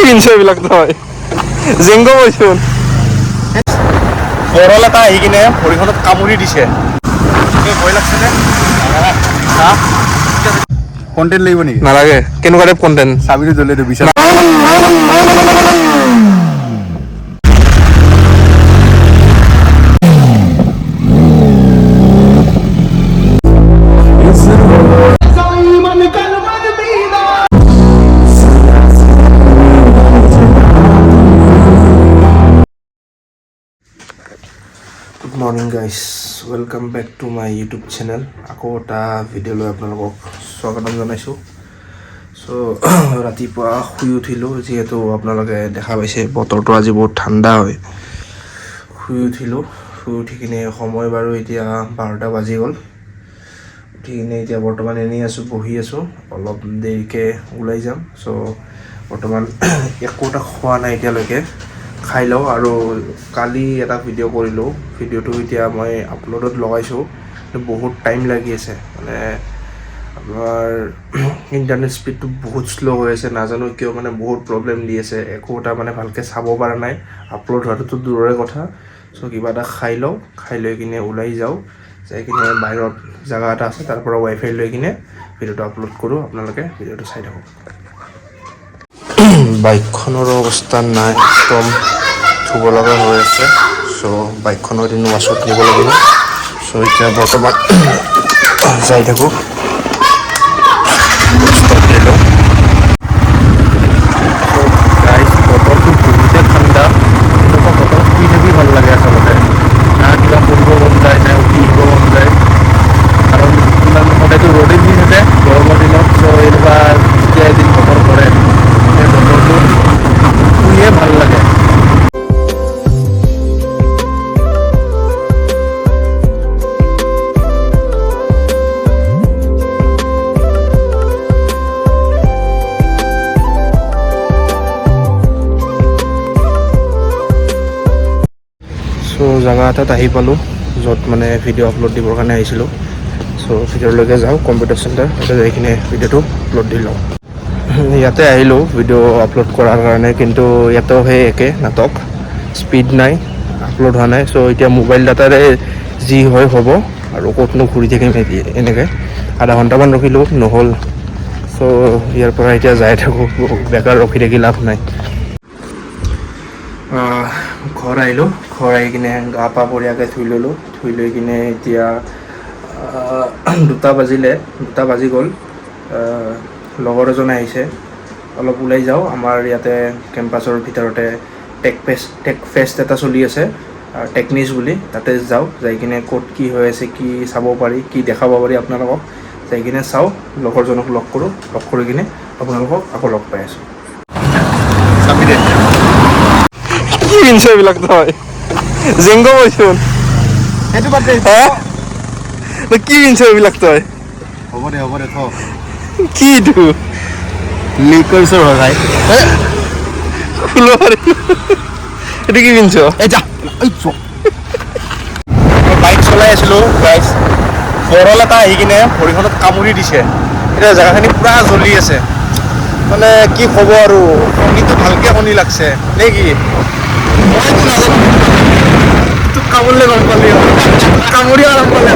পিনছে এইবিলাক তই জেংগ বৈচোন বৰল এটা আহি কিনে ভৰিখনত কামুৰি দিছে ভয় লাগছেনে কন্টেন্ট লাগিব নেকি নালাগে কেনেকুৱা টাইপ কণ্টেণ্ট চাবিটো জ্বলাই দিবি বিশাল good morning guys welcome back to my YouTube channel আকৌ এটা ভিডিঅ' লৈ আপোনালোকক স্বাগতম জনাইছোঁ চ' ৰাতিপুৱা শুই উঠিলোঁ যিহেতু আপোনালোকে দেখা পাইছে বতৰটো আজি বহুত ঠাণ্ডা হয় শুই উঠি কিনে সময় বাৰু এতিয়া 12টা বাজি গ'ল উঠি কিনে এতিয়া বৰ্তমান এনেই আছোঁ বহি আছোঁ অলপ দেৰিকৈ ওলাই যাম চ' বৰ্তমান একো এটা খোৱা নাই এতিয়ালৈকে খাই লওঁ আৰু কালি এটা ভিডিঅ' কৰিলোঁ ভিডিঅ'টো এতিয়া মই আপলোডত লগাইছোঁ বহুত টাইম লাগি আছে মানে আপোনাৰ ইণ্টাৰনেট স্পীডটো বহুত শ্ল' হৈ আছে নাজানো কিয় মানে বহুত প্ৰব্লেম দি আছে একো এটা মানে ভালকৈ চাব পৰা নাই আপলোড হোৱাটোতো দূৰৰে কথা চ' কিবা এটা খাই লওঁ খাই লৈ কিনে ওলাই যাওঁ যাই কিনে বাহিৰত জেগা এটা আছে তাৰ পৰা ৱাইফাই লৈ কিনে ভিডিঅ'টো আপলোড কৰোঁ আপোনালোকে ভিডিঅ'টো চাই থাকক বাইকখনৰ অৱস্থা নাই একদম ধুব লগা হৈ আছে চ' বাইকখনৰ এদিন ৱাছত নিব লাগিব চ' এতিয়া বৰ্তমান যাই থাকোঁ বতৰটো বহুতে ঠাণ্ডা এনেকুৱা বতৰ শুই থাকি ভাল লাগে আচলতে না কিবা পঢ়িব মন যায় না উঠি আহিব মন যায় কাৰণ ইমান সদায়তো ৰ'দে দি থাকে গৰমৰ দিনত চ' এনেকুৱা যেতিয়া এদিন বতৰ পৰে সেই বতৰটো শুইয়ে ভাল লাগে চ' জেগা এটাত আহি পালোঁ য'ত মানে ভিডিঅ' আপলোড দিবৰ কাৰণে আহিছিলোঁ চ' ভিতৰলৈকে যাওঁ কম্পিউটাৰ চেণ্টাৰ তাতে যাই কিনে ভিডিঅ'টো আপলোড দি লওঁ ইয়াতে আহিলোঁ ভিডিঅ' আপলোড কৰাৰ কাৰণে কিন্তু ইয়াতেও সেই একে নাটক স্পীড নাই আপলোড হোৱা নাই চ' এতিয়া মোবাইল ডাটাৰে যি হয় হ'ব আৰু ক'তনো ঘূৰি থাকিম এনেকৈ আধা ঘণ্টামান ৰখিলোঁ নহ'ল চ' ইয়াৰ পৰা এতিয়া যাই থাকোঁ বেকাৰ ৰখি থাকি লাভ নাই ঘৰ আহিলোঁ ঘৰ আহি কিনে গা পা বঢ়িয়াকৈ ধুই ল'লোঁ ধুই লৈ কিনে এতিয়া 2টা বাজি গ'ল লগৰ এজন আহিছে অলপ ওলাই যাওঁ আমাৰ ইয়াতে কেম্পাছৰ ভিতৰতে টেক ফেষ্ট এটা চলি আছে টেকনিজ বুলি তাতে যাওঁ যাই কিনে ক'ত কি হৈ আছে কি চাব পাৰি কি দেখাব পাৰি আপোনালোকক যাই কিনে চাওঁ লগৰজনক লগ কৰোঁ লগ কৰি কিনে আপোনালোকক আকৌ লগ পাই আছোঁ কি পিনছে এইবিলাক তই জেংগ বৈচোন সেইটো বাদ দে কি পিনছে এইবিলাক তই হ'ব দে থ কি এইটো লিকাৰ্ছৰ হয় ভাই খোলো এইটো কি পিনছ বাইক চলাই আছিলোঁ গাইজ বৰল এটা আহি কিনে ভৰিখনত কামুৰি দিছে এতিয়া জেগাখিনি পূৰা জ্বলি আছে মানে কি ক'ব আৰু কণীটো ভালকৈ কণী লাগছে নে কি তোক কামুৰিলে গম পালি কামুৰি আৰাম পালে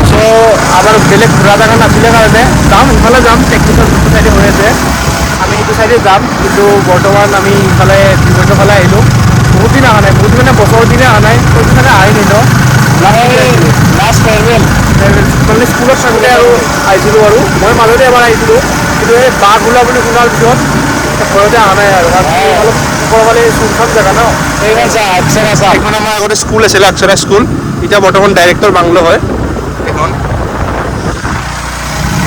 চ' আমাৰ বেলেগ ঘূৰা জেগা নাছিলে কাৰণে যাম ইফালে যাম টেকনিকেল যিটো চাইডে হৈ আছে আমি সেইটো চাইডে যাম কিন্তু বৰ্তমান আমি ইফালে ডিব্ৰুগড়ৰ ফালে আহিলোঁ বহুত দিন অহা নাই বহুত দিন মানে বছৰ দিনে অহা নাই সেইটো চাইডে আহি নিলোঁ লাষ্ট ফেয়াৰৱেল মানে স্কুলত থাকোঁতে আৰু আহিছিলোঁ আৰু মই মাজতে এবাৰ আহিছিলোঁ কিন্তু এই বাঘ ওলা বুলি শুনাৰ পিছত ঘৰতে অহা নাই আৰু অলপ ওপৰফালে চুনচান জেগা ন এইখন আমাৰ আগতে স্কুল আছিলে অক্ষৰা স্কুল এতিয়া বৰ্তমান ডাইৰেক্টৰ বাংলো হয় এখন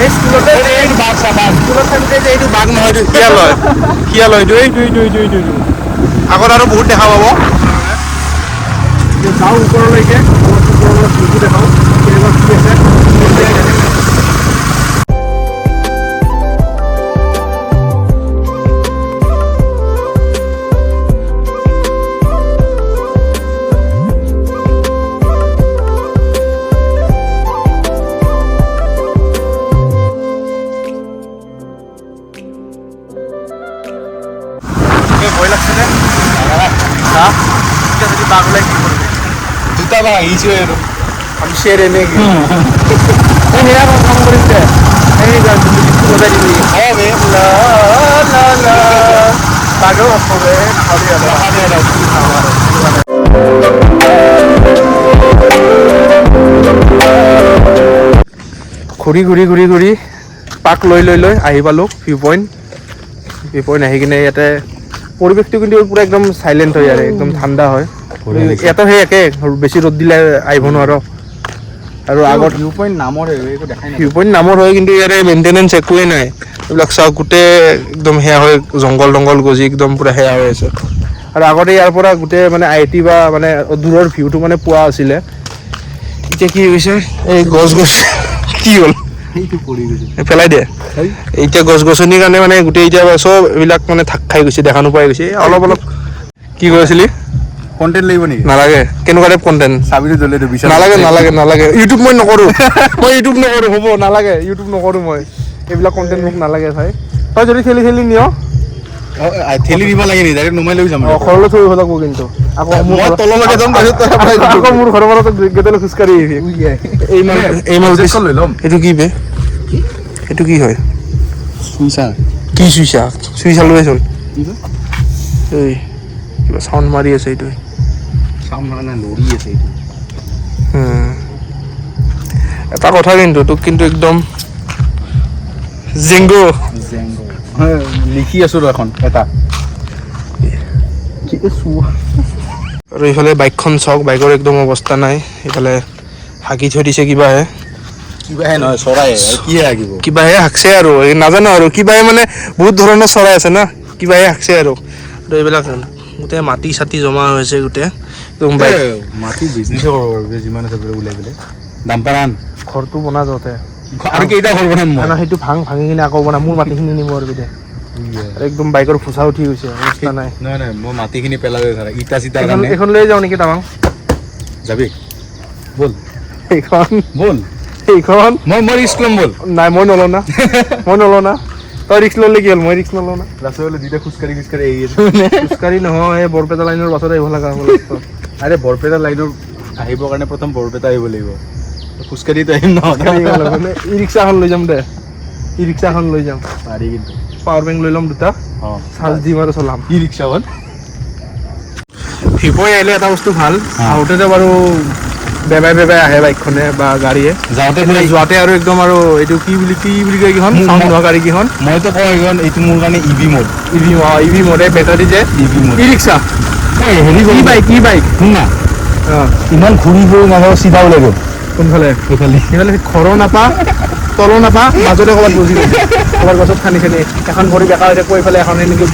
এই স্কুলতে স্কুলত থাকোঁতে যে এইটো বাঘ নহয় এইটো শিয়াল হয় এইটো আগত আৰু বহুত দেখা পাব যাওঁ ওপৰলৈকে অলপ ভিডিঅ' দেখাওঁ কেনেকুৱা কি আছে আহিছোঁ আৰু আমি শ্বেৰ এনেকৈ সেয়া কাম কৰিছে এই গানটো বজাই দিবি তাকেও হবে ঘূৰি ঘূৰি ঘূৰি ঘূৰি পাক লৈ লৈ লৈ আহি পালোঁ ভিউ পইণ্ট আহি কিনে ইয়াতে পৰিৱেশটো কিন্তু পুৰা একদম চাইলেণ্ট হয় আৰু একদম ঠাণ্ডা হয় ইয়াতো সেই একে বেছি ৰ'দ দিলে আহিব নোৱাৰোঁ আৰু আগত ভিউ পইণ্ট নামৰ একো দেখাই নাই ভিউ পইণ্ট নামৰ হয় কিন্তু ইয়াৰে মেইনটেনেঞ্চ একোৱেই নাই এইবিলাক চাওক গোটেই একদম সেয়া হয় জংঘল গজি একদম পূৰা সেয়া হৈ আছে আৰু আগতে ইয়াৰ পৰা গোটেই মানে আই টি বা মানে দূৰৰ ভিউটো মানে পোৱা আছিলে এতিয়া কি হৈছে এই গছ কি হ'ল সেইটো পৰি গৈছে পেলাই দিয়ে এতিয়া গছ গছনিৰ কাৰণে মানে গোটেই এতিয়া চব এইবিলাক মানে ঢাক খাই গৈছে দেখা নোপোৱাই গৈছে অলপ কি কৈ আছিলি কণ্টেণ্ট লাগিব নেকি নালাগে কেনেকুৱা টাইপ কণ্টেণ্ট চাবিটো জ্বলাই দিওঁ বিশাল নালাগে ইউটিউব মই নকৰোঁ হ'ব নালাগে ইউটিউব নকৰোঁ মই এইবিলাক কণ্টেণ্ট মোক নালাগে ভাই তই যদি ঠেলি নিয় ঠেলি দিব লাগে নি ডাইৰেক্ট নমাই লৈ যাম ঘৰলৈ থৈ থাকো কিন্তু আকৌ মই তললৈকে যাম আকৌ মোৰ ঘৰৰ পৰা গেটলৈ খোজকাঢ়ি এই মাল লৈ ল'ম এইটো কি বে এইটো কি হয় কি চুইচা লৈ চোন এই কিবা চাউণ্ড মাৰি আছে এইটো লৰি আছে এইটো এটা কথা কিন্তু তোক কিন্তু একদম জেংগো লিখি আছো এখন এটা আৰু এইফালে বাইকখন চাওক বাইকৰ একদম অৱস্থা নাই এইফালে হাকি থৈ দিছে কিবাহে নহয় চৰাই কিহে হাকিব কিবাহে হাকছে আৰু নাজানো আৰু কিবাহে মানে বহুত ধৰণৰ চৰাই আছে না কিবাহে হাকছে আৰু এইবিলাক গোটেই মাটি চাটি জমা হৈছে গোটেই একদম মাটি বিজনেছে কৰিব পাৰিব যিমান আছে ওলাই পেলাই দাম পাৰান ঘৰটো বনা যাওঁতে আৰু কেইটা ঘৰ বনাম মই সেইটো ভাঙি কিনে আকৌ বনাম মোৰ মাটিখিনি নিব আৰু বিদে একদম বাইকৰ ফুচা উঠি গৈছে অৱস্থা নাই নহয় মই মাটিখিনি পেলাই ধৰা ইটা চিটা এখন লৈ যাওঁ নেকি তামাং যাবি ব'ল এইখন মই ৰিস্ক ল'ম ব'ল নাই মই নলওঁ না তই ৰিক্স ল'লে কি হ'ল মই ৰিক্স নলওঁ না ৰাস্তালৈ দুইটা খোজকাঢ়ি আহি আছো খোজকাঢ়ি নহয় এই বৰপেটা লাইনৰ বাছত আহিব লগা হ'ব আৰে বৰপেটা লাইনৰ আহিবৰ কাৰণে প্ৰথম বৰপেটা আহিব লাগিব খোজকাঢ়িতো আহিম মানে ই ৰিক্সাখন লৈ যাম দে পাৰি কিন্তু পাৱাৰ বেংক লৈ ল'ম দুটা চাৰ্জ দিম আৰু চলাম ই ৰিক্সাখন ভিপই আহিলে এটা বস্তু ভাল আহোঁতে বাৰু বেবাই আহে বাইকখনে বা গাড়ীয়ে যোৱাতে আৰু একদম আৰু এইটো কি বুলি কয় কেইখন চাউণ্ড নোহোৱা গাড়ীকেইখন মইতো কওঁ এইখন এইটো মোৰ কাৰণে ইভি মড এই বেটাৰী যে ই ৰিক্সা হেৰি কি বাইক শুন না ইমান ঘূৰি মানুহৰ চিধা ওলাই গ'ল কোনফালে সেইফালে ঘৰো নাপা তলো নাপা মাজতে ক'ৰবাত বজি গৈছে ক'ৰবাত গছত খানি এখন ভৰি বেকা হৈ থাকোঁ এইফালে এখন এনেকৈ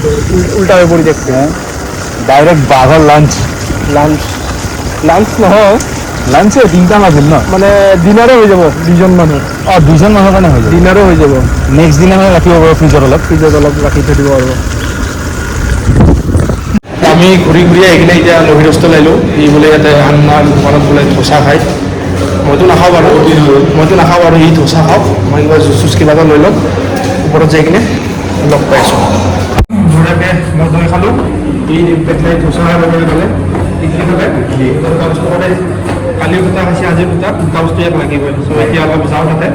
উল্টা হৈ পৰি থাকোঁ ডাইৰেক্ট বাঘৰ লাঞ্চ নহয় লাঞ্চে তিনিটা বাজিল ন মানে ডিনাৰে হৈ যাব দুজন মানুহৰ কাৰণে হৈ যাব ডিনাৰো হৈ যাব নেক্সট দিনা মানে ৰাখিব পাৰোঁ ফ্ৰিজত অলপ ৰাখি থৈ দিব আৰু আমি ঘূৰি আহি কিনে এতিয়া লহিৰস্ত লাইলোঁ ই বোলে ইয়াতে আমাৰ দোকানত বোলে ধোচা খায় মইতো নাখাওঁ বাৰু সি ধোচা খাওক মই কিবা জুচ কিবা এটা লৈ ল'ম ওপৰত যাই কিনে লগ পাইছোঁ ধুনীয়াকৈ মই দৈ খালোঁ ই পেটলাই ধোচা খালে ইডলি খালে কালিও দুটা খাইছে আজিও দুটা বস্তু ইয়াত লাগিবই চ' এতিয়া অলপ যাওঁ তাতে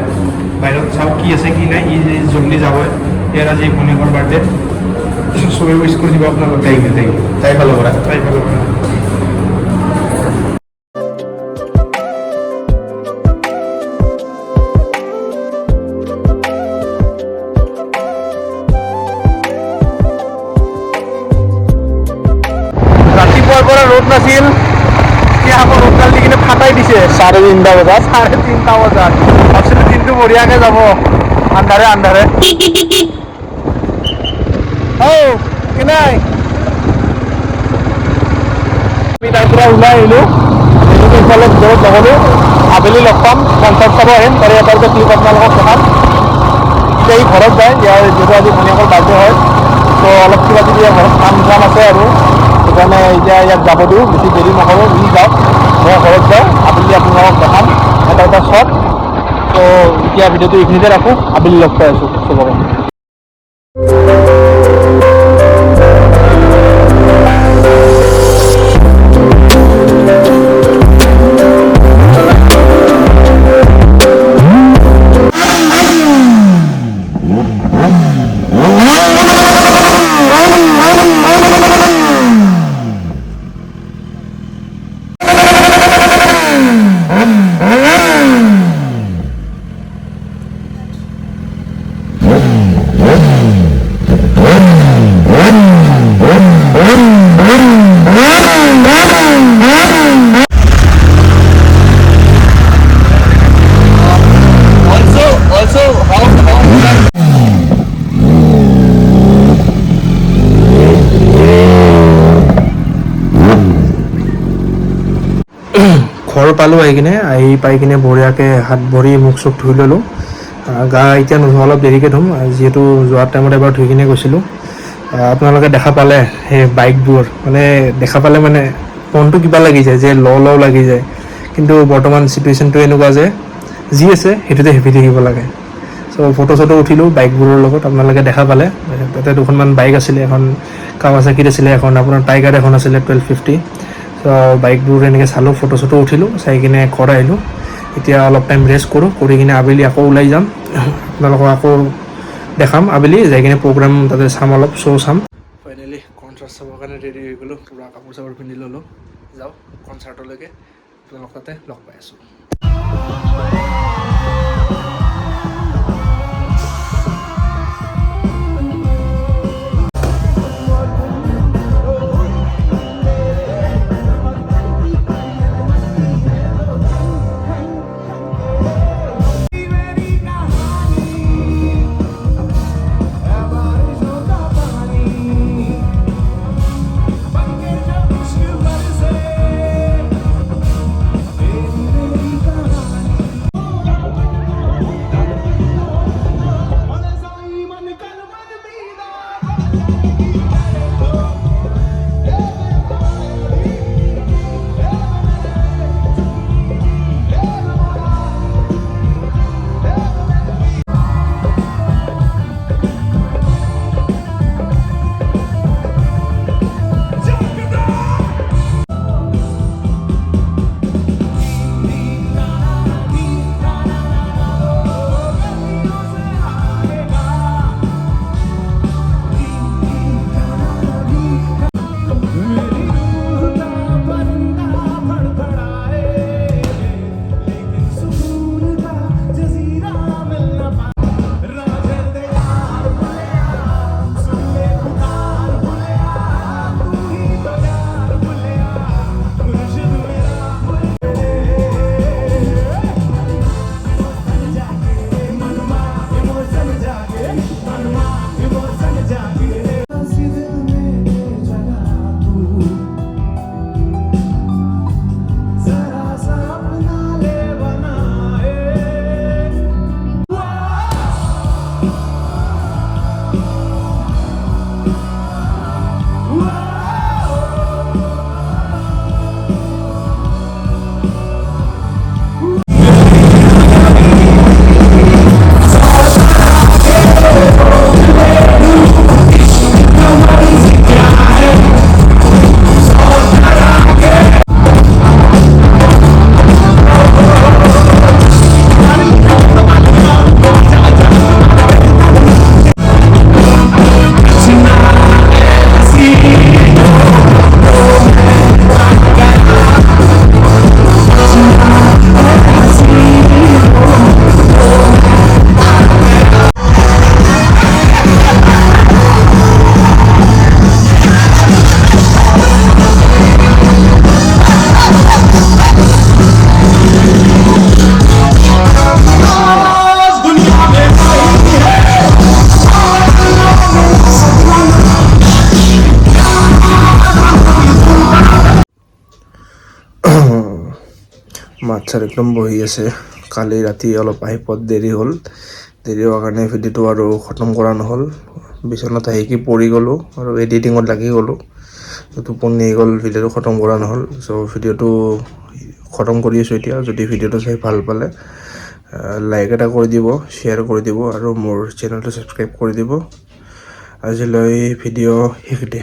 বাহিৰত চাওঁ কি আছে কি নাই ই জল্দি যাবই ইয়াৰ আজি ভনীয়েকৰ বাৰ্থডে চবেই উইচ কৰি দিব আপোনালোকে তাই ফালৰ পৰা ৰাতিপুৱাৰ পৰা ৰ'দ নাছিল এতিয়া আকৌ ৰ'দ ডাল দি কিনে ফাটাই দিছে 3:30 বজাত ভাবছিলোঁ দিনটো বঢ়িয়াকৈ যাব আন্ধাৰে কেনাই আমি তাৰ পৰা ওলাই আহিলোঁ ইফালে ভিতৰত নগ'লোঁ আবেলি লগ পাম কনচাৰ্ট চাব আহিম তাৰে এটা ক্লিপ আপোনালোকক দেখাম এতিয়া ঘৰত যায় ইয়াৰ যিহেতু আজি ভনীয়েকৰ বাৰ্থডে হয় ত' অলপ কিবা কিবি ঘৰত কাম আছে আৰু সেইকাৰণে এতিয়া ইয়াক যাব দিওঁ বেছি দেৰি নকৰোঁ ই যাওক মই ঘৰত যাওঁ আবেলি আপোনালোকক দেখাম এটা শ্বট ত' এতিয়া ভিডিঅ'টো এইখিনিতে ৰাখোঁ আবেলি লগ পাই আছোঁ চবকে ঘৰ পালোঁ আহি পাই কিনে বঢ়িয়াকৈ হাত ভৰি মুখ চুখ ধুই ল'লোঁ। গা এতিয়া নোধোৱা, অলপ দেৰিকৈ ধুম, যিহেতু যোৱাৰ টাইমত এবাৰ ধুই কিনে গৈছিলোঁ। আপোনালোকে দেখা পালে সেই বাইকবোৰ, মানে দেখা পালে মানে মনটো কিবা লাগি যায়, যে ল লাগি যায়। কিন্তু বৰ্তমান চিটুৱেশ্যনটো এনেকুৱা যে যি আছে সেইটোতে হেপি থাকিব লাগে। চ' ফটো চটো উঠিলোঁ বাইকবোৰৰ লগত, আপোনালোকে দেখা পালে। তাতে দুখনমান বাইক আছিলে, এখন কাৱাচাকিত আছিলে, এখন আপোনাৰ টাইগাৰ এখন আছিলে 1250। চ' বাইকবোৰ এনেকৈ চালোঁ, ফটো চটো উঠিলোঁ, চাই কিনে ঘৰ আহিলোঁ। এতিয়া অলপ টাইম ৰেষ্ট কৰোঁ, কৰি কিনে আবেলি আকৌ ওলাই যাম, আপোনালোকক আকৌ দেখাম আবেলি যাই কিনে প্ৰগ্ৰাম তাতে চাম, অলপ শ্ব' চাম। ফাইনেলি কনচাৰ্ট চাবৰ কাৰণে ৰেডি হৈ গ'লোঁ, পূৰা কাপোৰ চাপোৰ পিন্ধি ল'লোঁ। যাওঁ কনচাৰ্টলৈকে, আপোনালোক তাতে লগ পাই আছোঁ। মাতছাৰ একদম বহি আছে। কালি ৰাতি অলপ আহি পোৱাত দেৰি হ'ল, দেৰি হোৱাৰ কাৰণে ভিডিঅ'টো আৰু খতম কৰা নহ'ল। বিচনাত আহি কি পৰি গ'লোঁ আৰু এডিটিঙত লাগি গ'লোঁ, টোপনি আহি গ'ল, ভিডিঅ'টো খতম কৰা নহ'ল। চ' ভিডিঅ'টো খতম কৰি আছোঁ এতিয়া। যদি ভিডিঅ'টো চাই ভাল পালে লাইক এটা কৰি দিব, শ্বেয়াৰ কৰি দিব আৰু মোৰ চেনেলটো ছাবস্ক্ৰাইব কৰি দিব। আজিলৈ ভিডিঅ' শেষ দে।